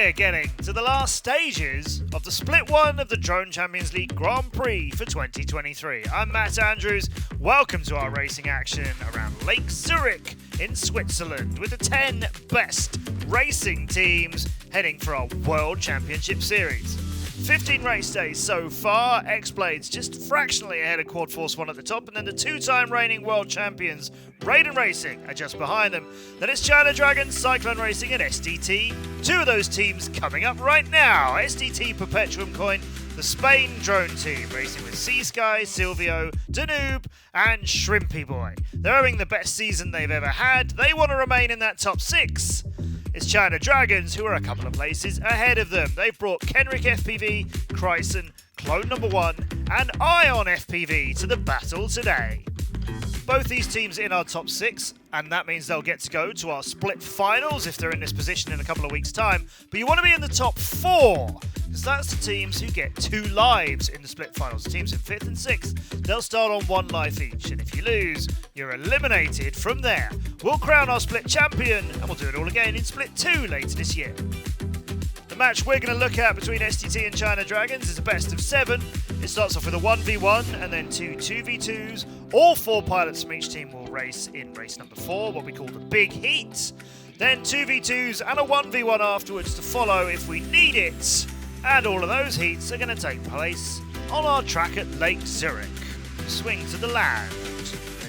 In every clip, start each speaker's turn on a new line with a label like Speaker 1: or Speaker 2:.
Speaker 1: we're getting to the last stages of the Split 1 of the Drone Champions League Grand Prix for 2023. I'm Matt Andrews. Welcome to our racing action around Lake Zurich in Switzerland with the 10 best racing teams heading for our World Championship Series. 15 race days so far, X-Blades just fractionally ahead of Quad Force 1 at the top, and then the two-time reigning world champions, Raiden Racing, are just behind them. Then it's China Dragons, Cyclone Racing and SDT. Two of those teams coming up right now. SDT Perpetuumcoin, the Spain drone team, racing with Sea Sky, Silvio, Danube and Shrimpy Boy. They're having the best season they've ever had. They want to remain in that top 6. It's China Dragons, who are a couple of places ahead of them. They've brought Kenrick FPV, Kryson, Clone Number 1, and Ion FPV to the battle today. Both these teams in our top 6, and that means they'll get to go to our split finals if they're in this position in a couple of weeks' time. But you want to be in the top 4, because that's the teams who get 2 lives in the split finals. The teams in 5th and 6th, they'll start on 1 life each, and if you lose, you're eliminated from there. We'll crown our split champion, and we'll do it all again in split 2 later this year. The match we're going to look at between SDT and China Dragons is a best of 7. It starts off with a 1v1 and then 2 2v2s. All 4 pilots from each team will race in race number 4, what we call the big heat. Then 2v2s and a 1v1 afterwards to follow if we need it. And all of those heats are going to take place on our track at Lake Zurich. Swing to the land.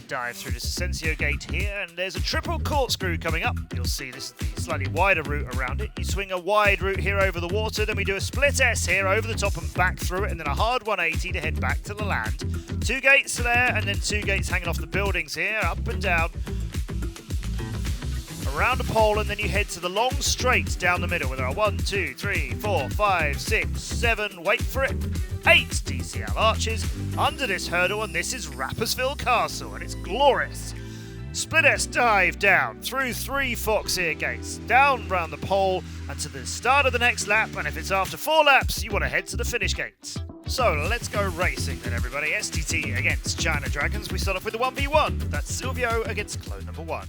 Speaker 1: Dive through this Ascensio gate here, and there's a triple corkscrew coming up. You'll see this is the slightly wider route around it. You swing a wide route here over the water, then we do a split S here over the top and back through it, and then a hard 180 to head back to the land. 2 gates there, and then 2 gates hanging off the buildings here, up and down. Around a pole, and then you head to the long straight down the middle, where there are 1, 2, 3, 4, 5, 6, 7, wait for it, 8 DCL arches under this hurdle, and this is Rapperswil Castle, and it's glorious. Split S dive down through 3 Foxeer gates, down round the pole, and to the start of the next lap, and if it's after 4 laps, you want to head to the finish gate. So let's go racing then, everybody. SDT against China Dragons. We start off with the 1v1. That's Silvio against Clone Number 1.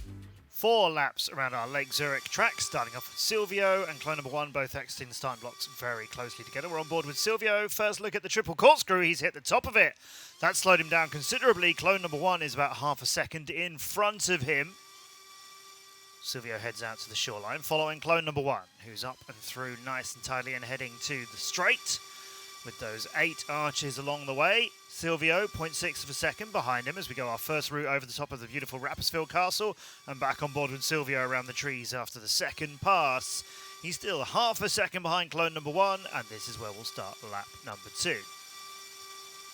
Speaker 1: 4 laps around our Lake Zurich track, starting off with Silvio and Clone Number 1, both exiting the starting blocks very closely together. We're on board with Silvio. First look at the triple corkscrew, he's hit the top of it. That slowed him down considerably. Clone Number 1 is about half a second in front of him. Silvio heads out to the shoreline, following Clone Number 1, who's up and through nice and tightly and heading to the straight with those 8 arches along the way. Silvio, 0.6 of a second behind him as we go our first route over the top of the beautiful Rapperswil Castle, and back on board with Silvio around the trees after the second pass. He's still half a second behind Clone Number 1, and this is where we'll start lap number 2.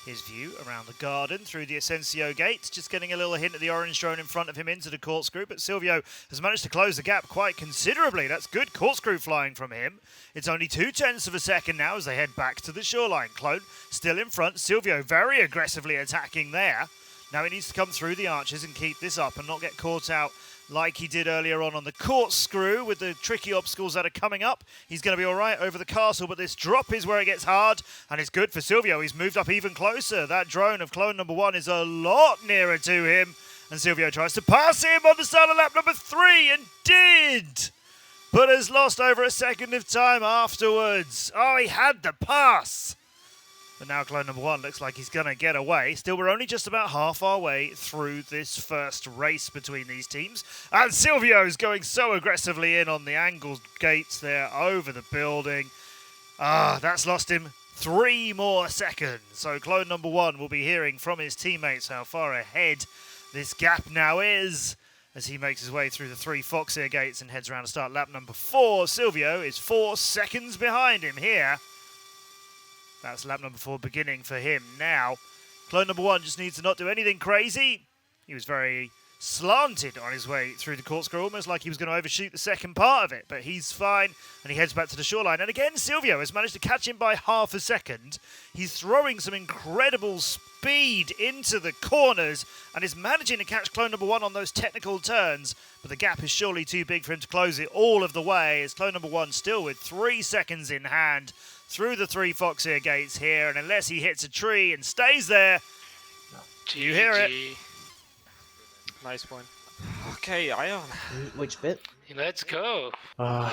Speaker 1: His view around the garden through the Ascensio gate, just getting a little hint of the orange drone in front of him into the corkscrew, but Silvio has managed to close the gap quite considerably. That's good corkscrew flying from him. It's only 0.2 of a second now as they head back to the shoreline. Clone still in front, Silvio very aggressively attacking there. Now he needs to come through the arches and keep this up and not get caught out like he did earlier on the corkscrew with the tricky obstacles that are coming up. He's going to be all right over the castle, but this drop is where it gets hard, and it's good for Silvio. He's moved up even closer. That drone of Clone Number 1 is a lot nearer to him, and Silvio tries to pass him on the start of lap number 3, and did, but has lost over a second of time afterwards. Oh, he had the pass. But now Clone Number 1 looks like he's going to get away. Still, we're only just about half our way through this first race between these teams. And Silvio's going so aggressively in on the angled gates there over the building. That's lost him 3 more seconds. So Clone Number 1 will be hearing from his teammates how far ahead this gap now is as he makes his way through the 3 Foxeer gates and heads around to start lap number 4. Silvio is 4 seconds behind him here. That's lap number 4 beginning for him now. Clone Number 1 just needs to not do anything crazy. He was very slanted on his way through the corkscrew, almost like he was going to overshoot the second part of it, but he's fine, and he heads back to the shoreline. And again, Silvio has managed to catch him by half a second. He's throwing some incredible speed into the corners and is managing to catch Clone Number 1 on those technical turns, but the gap is surely too big for him to close it all of the way, as Clone Number 1 still with 3 seconds in hand through the 3 Foxeer gates here, and unless he hits a tree and stays there,
Speaker 2: GG.
Speaker 1: you hear it.
Speaker 3: Nice one. Okay, Ion.
Speaker 4: Which bit?
Speaker 2: Let's go.
Speaker 3: No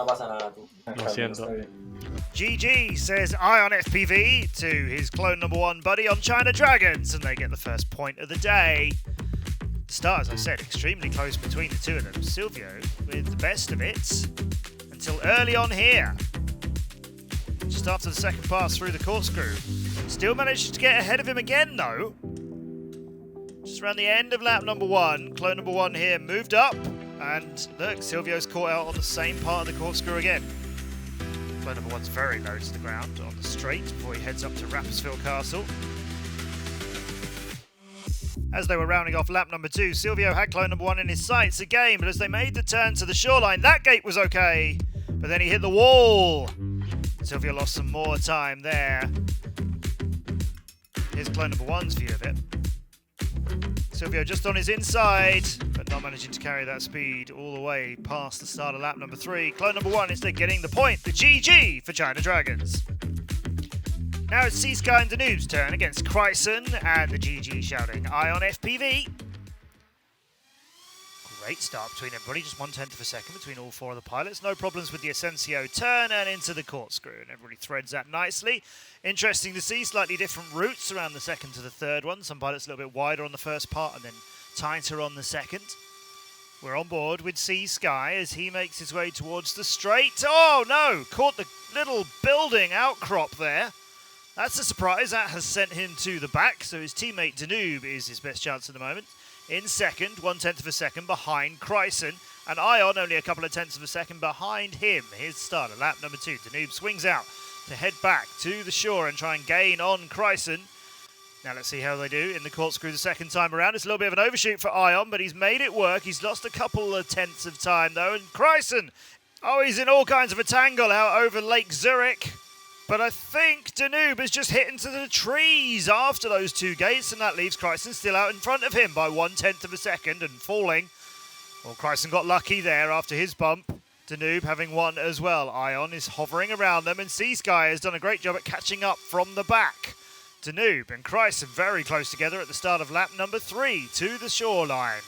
Speaker 3: pasa nada, tú.
Speaker 4: Lo siento.
Speaker 3: Está bien.
Speaker 1: GG says Ion FPV to his clone number 1 buddy on China Dragons, and they get the first point of the day. The start, as I said, extremely close between the two of them. Silvio with the best of it until early on here. Just after the second pass through the corkscrew. Still managed to get ahead of him again though. Just around the end of lap number 1, clone number 1 here moved up, and look, Silvio's caught out on the same part of the corkscrew again. Clone number 1's very low to the ground on the straight before he heads up to Rapperswil Castle. As they were rounding off lap number 2, Silvio had clone number 1 in his sights again, but as they made the turn to the shoreline, that gate was okay, but then he hit the wall. Silvio lost some more time there. Here's clone number 1's view of it. Silvio just on his inside, but not managing to carry that speed all the way past the start of lap number 3. Clone number 1 instead getting the point, the GG for China Dragons. Now it's Seasky and Danube's turn against Kryson, and the GG shouting Ion FPV. Great start between everybody, just 1/10 of a second between all 4 of the pilots. No problems with the Ascensio turn and into the corkscrew, and everybody threads that nicely. Interesting to see slightly different routes around the second to the third one. Some pilots a little bit wider on the first part and then tighter on the second. We're on board with Seasky as he makes his way towards the straight. Oh no, caught the little building outcrop there. That's a surprise, that has sent him to the back, so his teammate Danube is his best chance at the moment. In second, 1/10 of a second behind Kryson, and Ion only a couple of tenths of a second behind him. Here's the start of lap number 2. Danube swings out to head back to the shore and try and gain on Kryson. Now let's see how they do in the corkscrew the second time around. It's a little bit of an overshoot for Ion, but he's made it work. He's lost a couple of tenths of time though, and Kryson, oh, he's in all kinds of a tangle out over Lake Zurich. But I think Danube has just hit into the trees after those 2 gates, and that leaves Kryson still out in front of him by 1/10 of a second and falling. Well, Kryson got lucky there after his bump. Danube having won as well. Ion is hovering around them, and Seasky has done a great job at catching up from the back. Danube and Kryson very close together at the start of lap number 3 to the shoreline.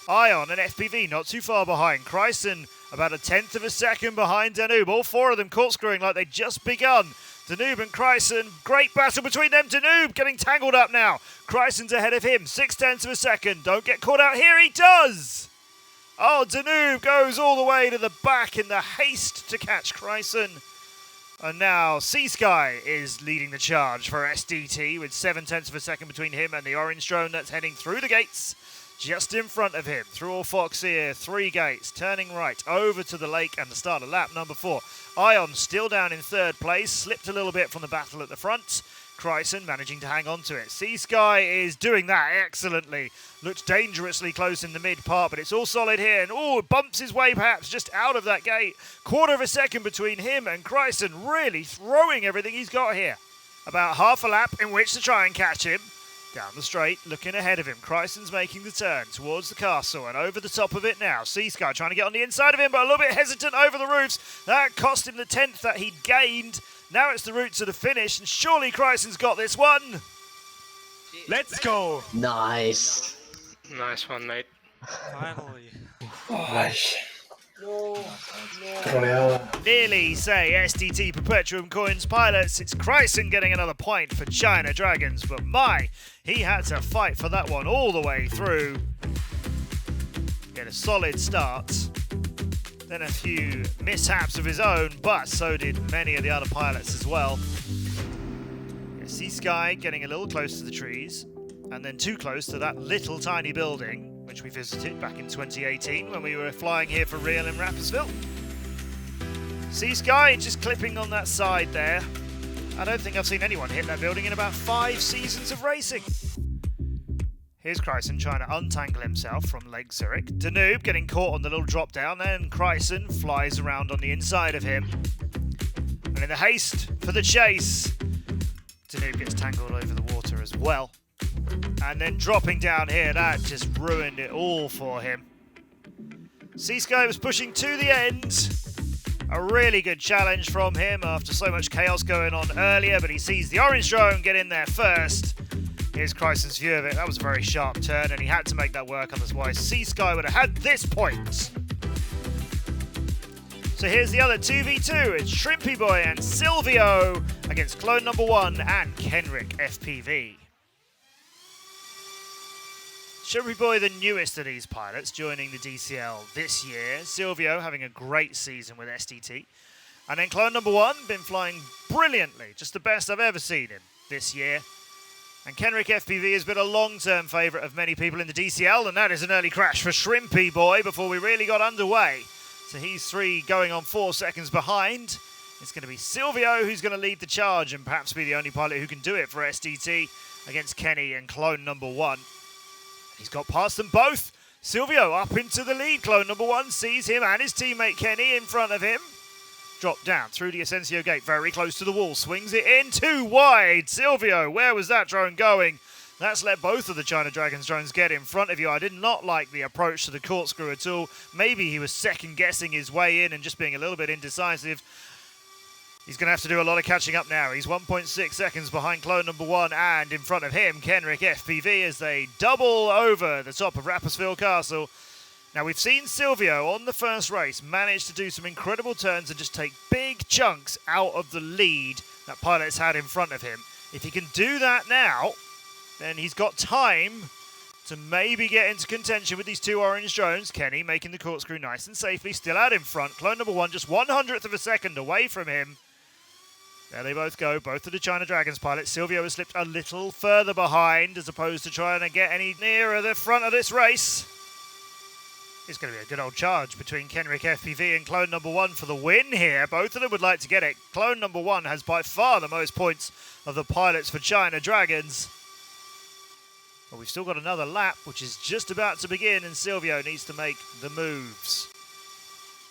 Speaker 1: Ion and FPV not too far behind. Kryson about 1/10 of a second behind Danube. All 4 of them corkscrewing like they'd just begun. Danube and Kryson, great battle between them. Danube getting tangled up now. Kryson's ahead of him, 6/10 of a second. Don't get caught out here, he does! Oh, Danube goes all the way to the back in the haste to catch Kryson. And now Seasky is leading the charge for SDT with 7/10 of a second between him and the orange drone that's heading through the gates. Just in front of him, through all Fox here, 3 gates, turning right over to the lake and the start of lap number 4. Ion still down in 3rd place, slipped a little bit from the battle at the front. Kryson managing to hang on to it. Seasky is doing that excellently. Looked dangerously close in the mid part, but it's all solid here. And oh, bumps his way perhaps just out of that gate. 1/4 of a second between him and Kryson, really throwing everything he's got here. About half a lap in which to try and catch him. Down the straight, looking ahead of him. Kryson's making the turn towards the castle and over the top of it now. Seasky trying to get on the inside of him, but a little bit hesitant over the roofs. That cost him the 10th that he'd gained. Now it's the route to the finish, and surely Kryson's got this one.
Speaker 4: Let's go!
Speaker 3: Nice.
Speaker 2: Nice one, mate.
Speaker 5: Finally.
Speaker 3: Ay. Troleada.
Speaker 1: Nearly say SDT Perpetuumcoin's pilots. It's Kryson getting another point for China Dragons, but my, he had to fight for that one all the way through. Get a solid start. Then a few mishaps of his own, but so did many of the other pilots as well. Seasky getting a little close to the trees, and then too close to that little tiny building, which we visited back in 2018 when we were flying here for real in Rapperswil. Seasky just clipping on that side there. I don't think I've seen anyone hit that building in about 5 seasons of racing. Here's Kryson trying to untangle himself from Lake Zurich. Danube getting caught on the little drop down, then Kryson flies around on the inside of him. And in the haste for the chase, Danube gets tangled over the water as well. And then dropping down here, that just ruined it all for him. Seasky was pushing to the end. A really good challenge from him after so much chaos going on earlier, but he sees the orange drone get in there first. Here's Kryson's view of it. That was a very sharp turn, and he had to make that work, otherwise Seasky would have had this point. So here's the other 2v2. It's Shrimpy Boy and Silvio against clone number 1 and Kenrick FPV. Shrimpy Boy, the newest of these pilots, joining the DCL this year. Silvio having a great season with SDT. And then clone number 1, been flying brilliantly. Just the best I've ever seen him this year. And Kenrick FPV has been a long-term favourite of many people in the DCL, and that is an early crash for Shrimpy Boy before we really got underway. So he's 3 going on 4 seconds behind. It's going to be Silvio who's going to lead the charge and perhaps be the only pilot who can do it for SDT against Kenny and clone number 1. He's got past them both. Silvio up into the lead. Clone number 1 sees him and his teammate Kenny in front of him. Drop down through the Asensio gate, very close to the wall. Swings it in, too wide. Silvio, where was that drone going? That's let both of the China Dragons drones get in front of you. I did not like the approach to the corkscrew at all. Maybe he was second-guessing his way in and just being a little bit indecisive. He's going to have to do a lot of catching up now. He's 1.6 seconds behind clone number 1 and in front of him, Kenrick FPV, as they double over the top of Rapperswil Castle. Now, we've seen Silvio on the first race manage to do some incredible turns and just take big chunks out of the lead that pilot's had in front of him. If he can do that now, then he's got time to maybe get into contention with these 2 orange drones. Kenny making the corkscrew nice and safely, still out in front. Clone number 1 just 1/100th of a second away from him. There they both go, both of the China Dragons pilots. Silvio has slipped a little further behind as opposed to trying to get any nearer the front of this race. It's going to be a good old charge between Kenrick FPV and clone number 1 for the win here. Both of them would like to get it. Clone number 1 has by far the most points of the pilots for China Dragons. But we've still got another lap, which is just about to begin, and Silvio needs to make the moves.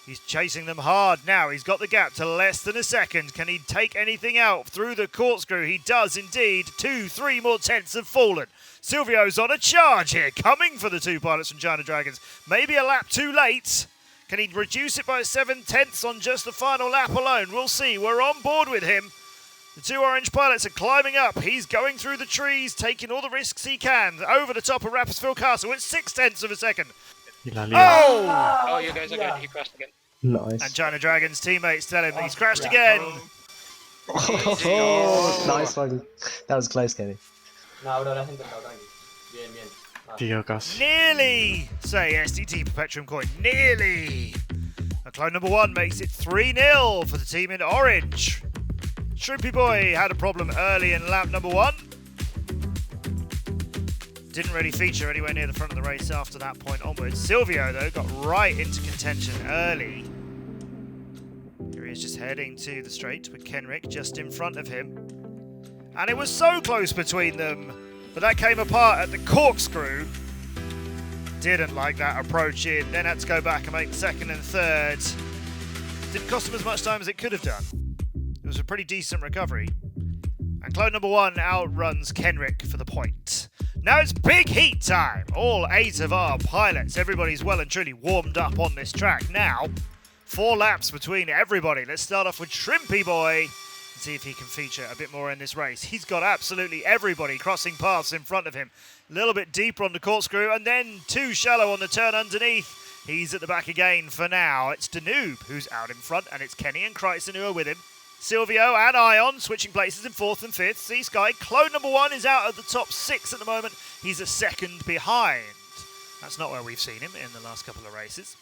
Speaker 1: He's chasing them hard now. He's got the gap to less than a second. Can he take anything out through the corkscrew? He does indeed. 2-3 more tenths have fallen. Silvio's on a charge here, coming for the 2 pilots from China Dragons. Maybe a lap too late. Can he reduce it by 7/10 on just the final lap alone? We'll see. We're on board with him. The 2 orange pilots are climbing up. He's going through the trees, taking all the risks he can. Over the top of Rapperswil Castle. It's 0.6 of a second. Oh!
Speaker 2: Oh, you guys are good. He crashed again.
Speaker 5: Nice.
Speaker 1: And China Dragons teammates tell him he's crashed again.
Speaker 5: Oh, nice one. That was close, Kenny.
Speaker 3: No, bro, lo has intentado, tranqui. Bien, bien. Ah.
Speaker 4: Tío, casi.
Speaker 1: Nearly, say SDT Perpetuumcoin. Nearly. And clone number 1 makes it 3-0 for the team in orange. Shrimpy Boy had a problem early in lap number 1. Didn't really feature anywhere near the front of the race after that point onwards. Silvio, though, got right into contention early. Here he is just heading to the straight with Kenrick just in front of him. And it was so close between them, but that came apart at the corkscrew. Didn't like that approach in, then had to go back and make the 2nd and 3rd. Didn't cost him as much time as it could have done. It was a pretty decent recovery. And clone number 1 outruns Kenrick for the point. Now it's big heat time. All 8 of our pilots, everybody's well and truly warmed up on this track now. 4 laps between everybody. Let's start off with Shrimpy Boy and see if he can feature a bit more in this race. He's got absolutely everybody crossing paths in front of him. A little bit deeper on the corkscrew and then too shallow on the turn underneath. He's at the back again for now. It's Danube who's out in front, and it's Kenny and Kryson who are with him. Silvio and Ion switching places in 4th and 5th. Sea Sky, clone number 1 is out of the top 6 at the moment. He's a 2nd behind. That's not where we've seen him in the last couple of races.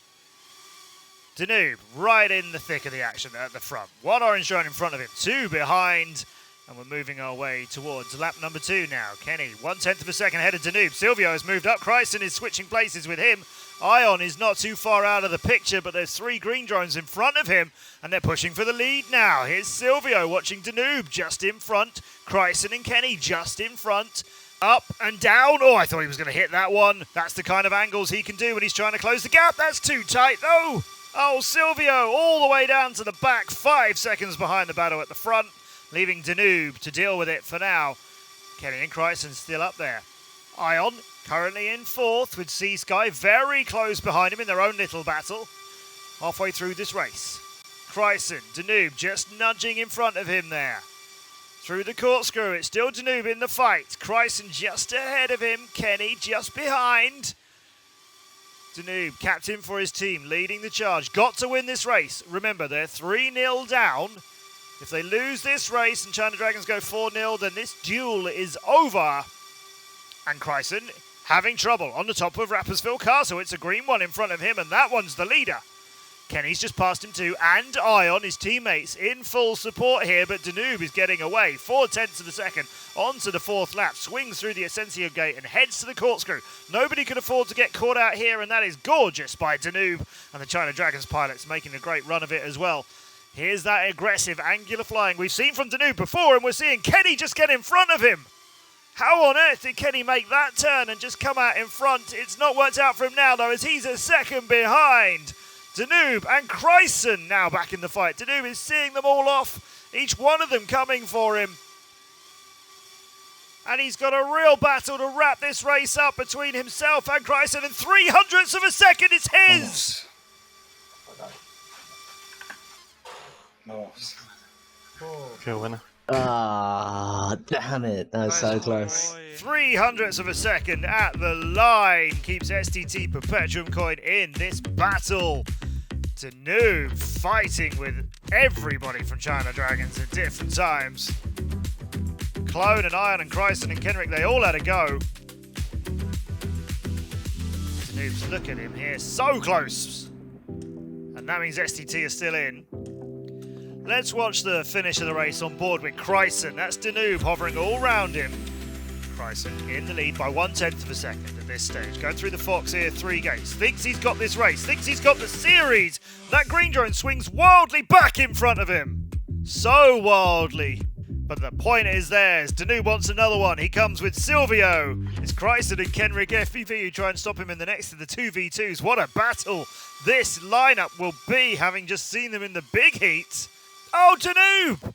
Speaker 1: Danube right in the thick of the action at the front. 1 orange drone in front of him, 2 behind. And we're moving our way towards lap number 2 now. Kenny, 1/10 of a second ahead of Danube. Silvio has moved up. Kryson is switching places with him. Ion is not too far out of the picture, but there's 3 green drones in front of him, and they're pushing for the lead now. Here's Silvio watching Danube just in front. Kryson and Kenny just in front. Up and down. Oh, I thought he was going to hit that one. That's the kind of angles he can do when he's trying to close the gap. That's too tight, though. Oh, Silvio all the way down to the back. 5 seconds behind the battle at the front, leaving Danube to deal with it for now. Kenny and Kryson still up there. Ion currently in 4th with Sea Sky very close behind him in their own little battle. Halfway through this race. Kryson, Danube just nudging in front of him there. Through the corkscrew, it's still Danube in the fight. Kryson just ahead of him. Kenny just behind. Danube, captain for his team, leading the charge. Got to win this race. Remember, they're 3-0 down. If they lose this race and China Dragons go 4-0, then this duel is over. And Chryson having trouble on the top of Rapperswil Castle. It's a green one in front of him, and that one's the leader. Kenny's just passed him too, and Ion, his teammates, in full support here, but Danube is getting away. 4/10 of a second onto the fourth lap, swings through the Ascensio gate and heads to the corkscrew. Nobody could afford to get caught out here, and that is gorgeous by Danube. And the China Dragons pilots making a great run of it as well. Here's that aggressive angular flying we've seen from Danube before, and we're seeing Kenny just get in front of him. How on earth did Kenny make that turn and just come out in front? It's not worked out for him now, though, as he's a second behind. Danube and Chryson now back in the fight. Danube is seeing them all off, each one of them coming for him. And he's got a real battle to wrap this race up between himself and Chryson. In 300ths of a second, it's his!
Speaker 4: Okay, winner.
Speaker 5: Ah, damn it. That was so
Speaker 2: Nice
Speaker 5: close.
Speaker 2: boy.
Speaker 1: 300ths of a second at the line keeps SDT Perpetuumcoin in this battle. Danube fighting with everybody from China Dragons at different times. Clone and Ion and Chryson and Kenrick, they all had a go. Danube's look at him here, so close. And that means SDT is still in. Let's watch the finish of the race on board with Chryson. That's Danube hovering all round him. Chryson in the lead by 1/10 of a second at this stage. Going through the Fox here, 3 gates. Thinks he's got this race. Thinks he's got the series. That green drone swings wildly back in front of him. So wildly. But the point is theirs. Danube wants another one. He comes with Silvio. It's Chryson and Kenrick FPV who try and stop him in the next of the 2v2s. What a battle this lineup will be, having just seen them in the big heat. Oh, Danube!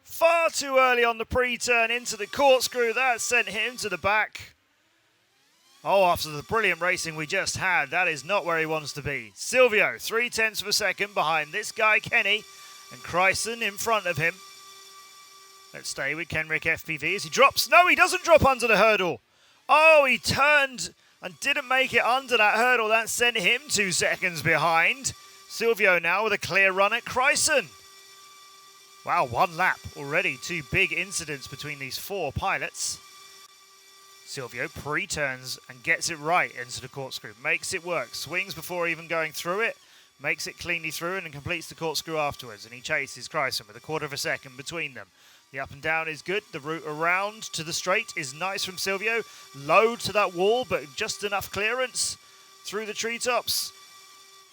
Speaker 1: Far too early on the pre-turn into the corkscrew. That sent him to the back. Oh, after the brilliant racing we just had, that is not where he wants to be. Silvio, 3/10 of a second behind this guy, Kenny, and Chryson in front of him. Let's stay with Kenrick FPV as he drops. No, he doesn't drop under the hurdle. Oh, he turned and didn't make it under that hurdle. That sent him 2 seconds behind. Silvio now with a clear run at Chryson. Wow, 1 lap already. 2 big incidents between these 4 pilots. Silvio pre-turns and gets it right into the corkscrew. Makes it work. Swings before even going through it. Makes it cleanly through and completes the corkscrew afterwards. And he chases Chryson with a 1/4 of a second between them. The up and down is good. The route around to the straight is nice from Silvio. Low to that wall, but just enough clearance through the treetops.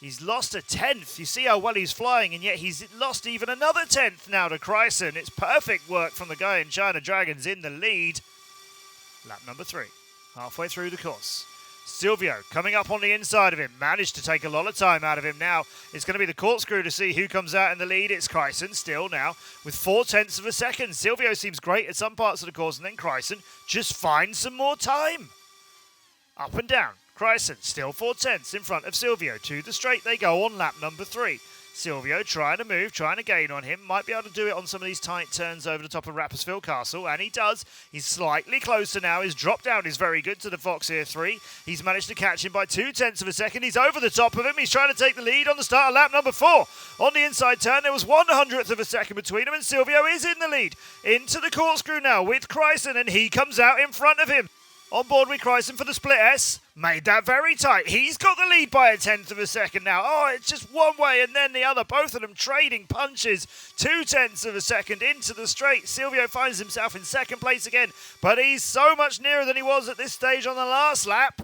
Speaker 1: He's lost a 10th. You see how well he's flying, and yet he's lost even another 10th now to Chryson. It's perfect work from the guy in China Dragons in the lead. Lap number 3, halfway through the course. Silvio coming up on the inside of him. Managed to take a lot of time out of him now. It's going to be the corkscrew to see who comes out in the lead. It's Chryson still now with 4/10 of a second. Silvio seems great at some parts of the course, and then Chryson just finds some more time. Up and down. Chryson still 4/10 in front of Silvio. To the straight they go on lap number 3. Silvio trying to move, trying to gain on him. Might be able to do it on some of these tight turns over the top of Rapperswil Castle, and he does. He's slightly closer now. His drop down is very good to the Fox here 3. He's managed to catch him by 2/10 of a second. He's over the top of him. He's trying to take the lead on the start of lap number 4. On the inside turn, there was 1/100th of a second between him, and Silvio is in the lead. Into the corkscrew now with Chryson, and he comes out in front of him. On board with Chryson for the split S. Made that very tight. He's got the lead by 1/10 of a second now. Oh, it's just one way and then the other. Both of them trading punches. 2/10 of a second into the straight. Silvio finds himself in second place again, but he's so much nearer than he was at this stage on the last lap.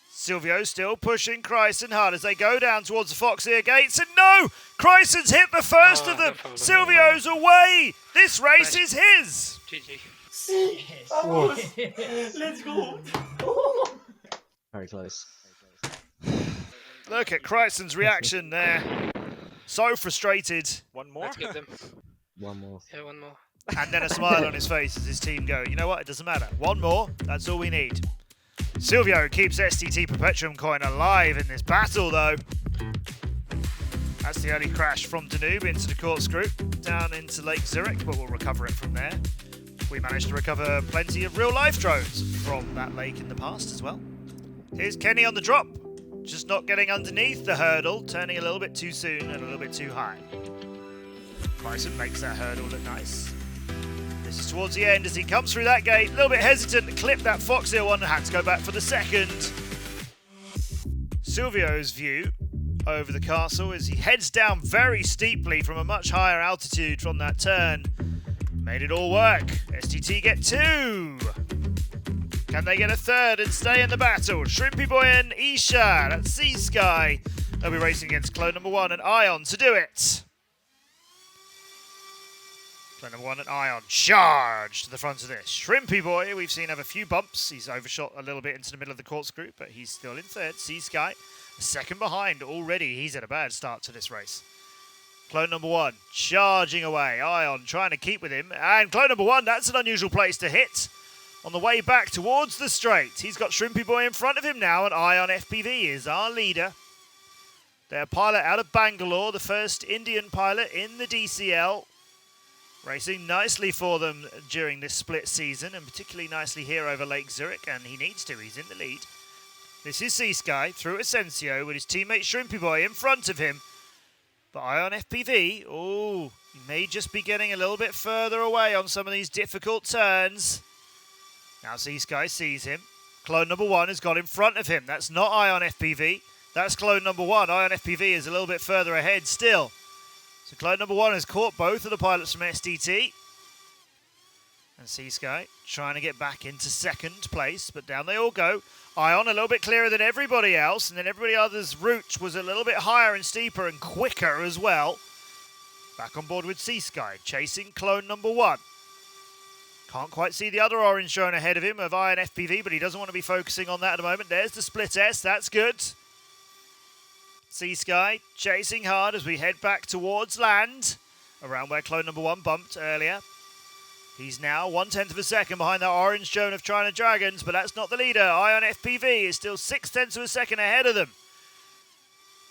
Speaker 1: Silvio still pushing Chryson hard as they go down towards the Foxeer gates. And no! Chryson's hit the first of them. Silvio's away. This race is his.
Speaker 2: GG.
Speaker 3: Let's go.
Speaker 5: Very close.
Speaker 1: Look at Chryson's reaction there. So frustrated.
Speaker 4: One more?
Speaker 2: Let's get them.
Speaker 5: One more.
Speaker 2: Yeah, one more.
Speaker 1: And then a smile on his face as his team go, you know what, it doesn't matter. One more, that's all we need. Silvio keeps SDT Perpetuumcoin alive in this battle though. That's the early crash from Danube into the corkscrew, down into Lake Zurich, but we'll recover it from there. We managed to recover plenty of real-life drones from that lake in the past as well. Here's Kenny on the drop. just not getting underneath the hurdle, turning a little bit too soon and a little bit too high. Bryson makes that hurdle look nice. This is towards the end as he comes through that gate, a little bit hesitant to clip that Foxeer one and had to go back for the second. Silvio's view over the castle as he heads down very steeply from a much higher altitude from that turn. Made it all work. SDT get 2. Can they get a third and stay in the battle? Shrimpy Boy and Isha, that's Sea Sky. They'll be racing against clone number 1 and Ion to do it. Clone number 1 and Ion charge to the front of this. Shrimpy Boy, we've seen have a few bumps. He's overshot a little bit into the middle of the corkscrew, but he's still in third. Sea Sky, a second behind already. He's had a bad start to this race. Clone number 1 charging away. Ion trying to keep with him. And clone number 1, that's an unusual place to hit. On the way back towards the straight. He's got Shrimpy Boy in front of him now, and Ion FPV is our leader. Their pilot out of Bangalore, the first Indian pilot in the DCL. Racing nicely for them during this split season, and particularly nicely here over Lake Zurich, and he needs to, he's in the lead. This is Sea Sky through Asensio with his teammate Shrimpy Boy in front of him. But Ion FPV, oh, he may just be getting a little bit further away on some of these difficult turns. Now Sea Sky sees him. Clone number 1 has got in front of him. That's not Ion FPV. That's clone number 1. Ion FPV is a little bit further ahead still. So clone number 1 has caught both of the pilots from SDT. And Sea Sky trying to get back into second place, but down they all go. Ion a little bit clearer than everybody else, and then everybody else's route was a little bit higher and steeper and quicker as well. Back on board with Sea Sky, chasing clone number 1. Can't quite see the other orange drone ahead of him of Ion FPV, but he doesn't want to be focusing on that at the moment. There's the split S, that's good. Sea Sky chasing hard as we head back towards land, around where clone number 1 bumped earlier. He's now 1/10 of a second behind that orange drone of China Dragons, but that's not the leader. Ion FPV is still 0.6 of a second ahead of them.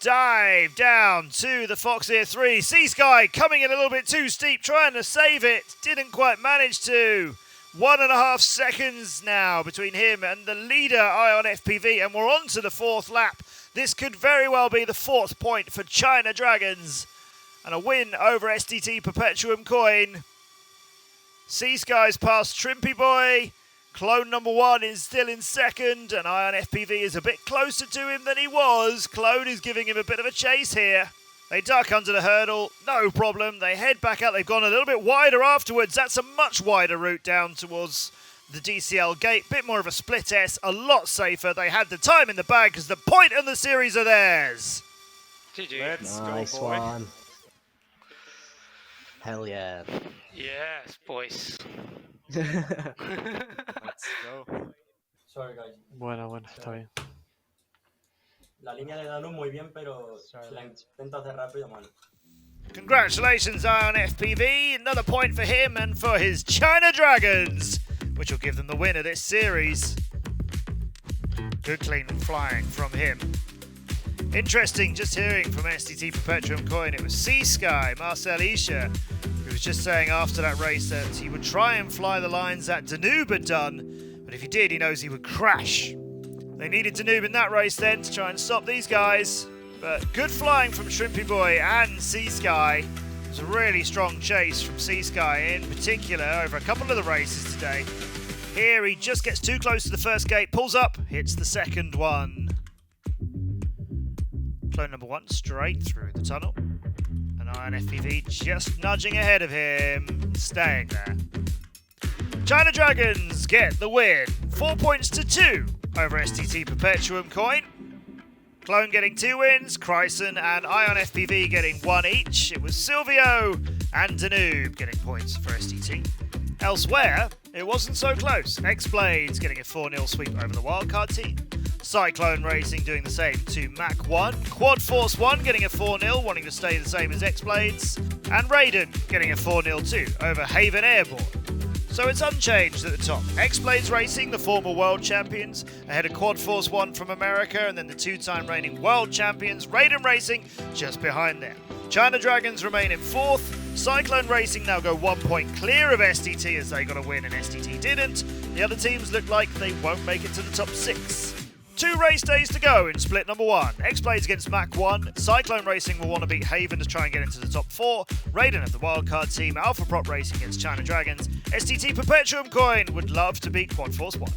Speaker 1: Dive down to the Foxeer 3. Sea Sky coming in a little bit too steep, trying to save it. Didn't quite manage to. 1.5 seconds now between him and the leader, Ion FPV, and we're on to the 4th lap. This could very well be the 4th point for China Dragons, and a win over SDT Perpetuumcoin. Sea Sky's past Shrimpy Boy. Clone number 1 is still in second, and Ion FPV is a bit closer to him than he was. Clone is giving him a bit of a chase here. They duck under the hurdle, no problem. They head back out. They've gone a little bit wider afterwards. That's a much wider route down towards the DCL gate. Bit more of a split S, a lot safer. They had the time in the bag because the point and the series are theirs.
Speaker 2: GG.
Speaker 4: Let's
Speaker 5: Nice
Speaker 4: go, boy.
Speaker 5: one. Hell yeah.
Speaker 2: Yes, boys.
Speaker 4: Let's go.
Speaker 3: Sorry, guys.
Speaker 4: Buena, está bien.
Speaker 3: La línea de Danú muy bien, pero si la intento hacer rápido, mal.
Speaker 1: Congratulations, Ion FPV. Another point for him and for his China Dragons, which will give them the win of this series. Good clean flying from him. Interesting, just hearing from SDT Perpetuumcoin, it was Sea Sky, Marcel Isha, who was just saying after that race that he would try and fly the lines that Danube had done, but if he did, he knows he would crash. They needed Danube in that race then to try and stop these guys, but good flying from Shrimpy Boy and Sea Sky. It was a really strong chase from Sea Sky in particular over a couple of the races today. Here he just gets too close to the first gate, pulls up, hits the second one. Clone number 1 straight through the tunnel. And Ion FPV just nudging ahead of him, staying there. China Dragons get the win. 4 points to 2 over SDT Perpetuumcoin. Clone getting 2 wins, Chryson and Ion FPV getting 1 each. It was Silvio and Danube getting points for SDT. Elsewhere, it wasn't so close. X-Blades getting a 4-0 sweep over the wildcard team. Cyclone Racing doing the same to Mac 1. Quad Force 1 getting a 4-0, wanting to stay the same as X-Blades. And Raiden getting a 4-0 too over Haven Airborne. So it's unchanged at the top. X-Blades Racing, the former world champions, ahead of Quad Force 1 from America, and then the 2-time reigning world champions, Raiden Racing, just behind them. China Dragons remain in 4th. Cyclone Racing now go 1 point clear of SDT as they got a win and SDT didn't. The other teams look like they won't make it to the top 6. 2 race days to go in split number 1. X-Blades against Mach 1. Cyclone Racing will want to beat Haven to try and get into the top 4. Raiden of the wildcard team. Alpha Prop Racing against China Dragons. SDT Perpetuumcoin would love to beat Quad Force 1.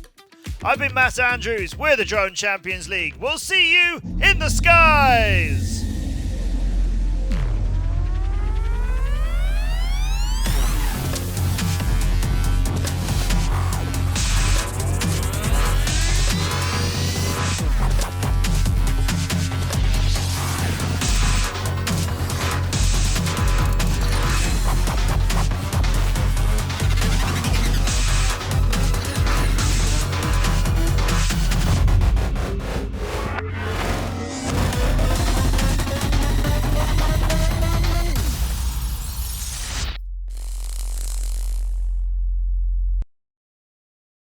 Speaker 1: I've been Matt Andrews. We're the Drone Champions League. We'll see you in the skies!